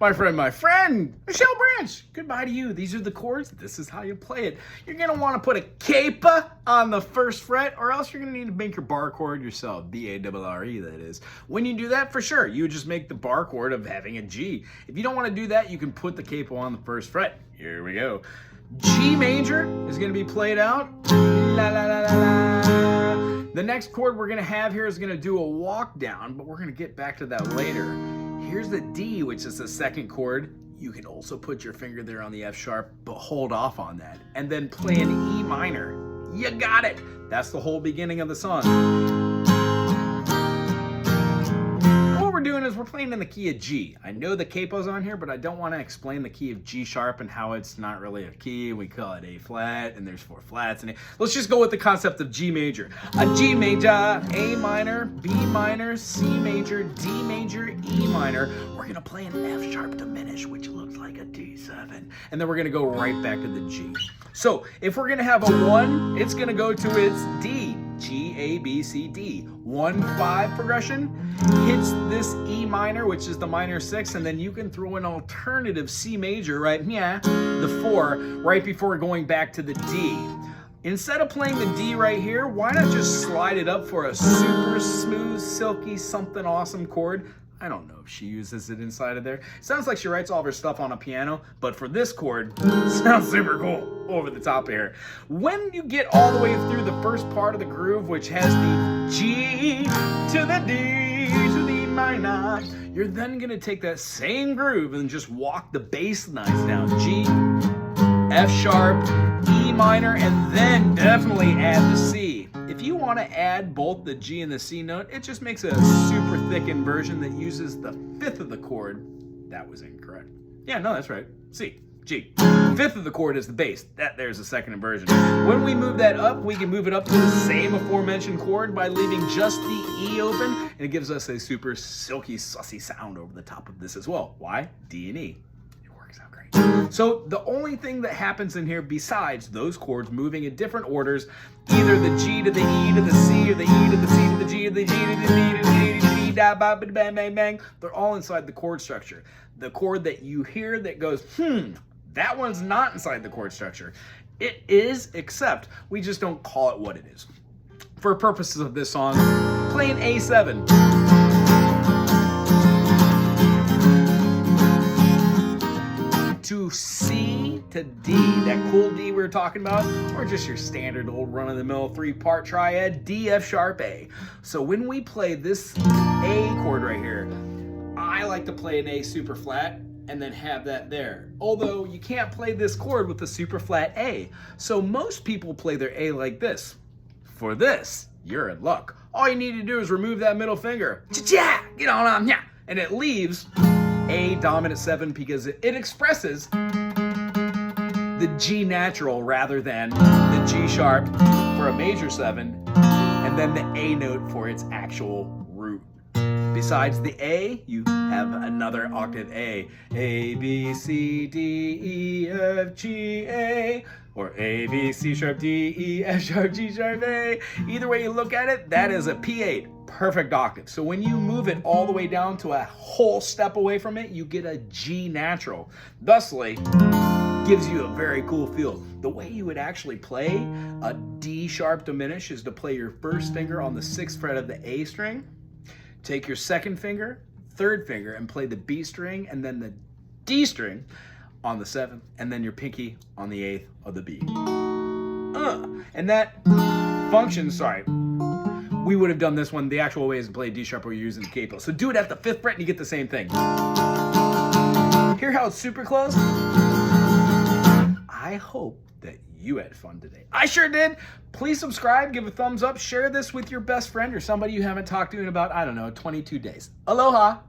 my friend, Michelle Branch, goodbye to you. These are the chords. This is how you play it. You're going to want to put a capo on the first fret, or else you're going to need to make your bar chord yourself. B-A-R-R-E, that is. When you do that, for sure, you would just make the bar chord of having a G. If you don't want to do that, you can put the capo on the first fret. Here we go. G major is going to be played out. La, la, la, la, la. The next chord we're going to have here is going to do a walk down, but we're going to get back to that later. Here's the D, which is the second chord. You can also put your finger there on the F sharp, but hold off on that. And then play an E minor. You got it. That's the whole beginning of the song. What we're doing is we're playing in the key of G. I know the capo's on here, but I don't want to explain the key of G sharp and how it's not really a key. We call it A flat, and there's 4 flats in it. Let's just go with the concept of G major. A G major, A minor, B minor, C major, D major, E minor. We're going to play an F sharp diminished, which looks like a D7. And then we're going to go right back to the G. So if we're going to have a 1, it's going to go to its D. G, A, B, C, D. 1-5 progression hits this E minor, which is the minor 6, and then you can throw an alternative C major, right? Yeah, the 4, right before going back to the D. Instead of playing the D right here, why not just slide it up for a super smooth, silky, something awesome chord? I don't know if she uses it inside of there. Sounds like she writes all of her stuff on a piano, but for this chord, sounds super cool over the top here. When you get all the way through the first part of the groove, which has the G to the D to the E minor, you're then gonna take that same groove and just walk the bass lines down. G, F sharp, E minor, and then definitely add the C. If you want to add both the G and the C note, it just makes a super thickened version that uses the 5th of the chord. That was incorrect. Yeah, no, that's right. C, G. 5th of the chord is the bass. There's a second inversion. When we move that up, we can move it up to the same aforementioned chord by leaving just the E open, and it gives us a super silky, sussy sound over the top of this as well. Why? D and E. So the only thing that happens in here besides those chords moving in different orders, either the G to the E to the C, or the E to the C to the G to the G to the D to the D to the D, da ba ba bang bang bang, they're all inside the chord structure. The chord that you hear that goes, that one's not inside the chord structure. It is, except we just don't call it what it is. For purposes of this song, play an A7. To C to D, that cool D we were talking about, or just your standard old run-of-the-mill 3-part triad, D, F sharp, A. So when we play this A chord right here, I like to play an A super flat and then have that there. Although you can't play this chord with the super flat A. So most people play their A like this. For this, you're in luck. All you need to do is remove that middle finger. Cha-cha! Get on, yeah! And it leaves A dominant 7 because it expresses the G natural rather than the G sharp for a major 7, and then the A note for its actual root. Besides the A, you have another octave A. A, B, C, D, E, F, G, A. Or A, B, C sharp, D, E, F sharp, G sharp, A. Either way you look at it, that is a P8. Perfect octave. So when you move it all the way down to a whole step away from it, you get a G natural. Thusly, gives you a very cool feel. The way you would actually play a D sharp diminished is to play your first finger on the 6th fret of the A string, take your second finger, third finger, and play the B string, and then the D string on the 7th, and then your pinky on the 8th of the B. And that function, we would have done this one the actual way is to play D sharp where you're using the capo. So do it at the 5th fret and you get the same thing. Hear how it's super close? I hope that you had fun today. I sure did. Please subscribe, give a thumbs up, share this with your best friend or somebody you haven't talked to in about, 22 days. Aloha.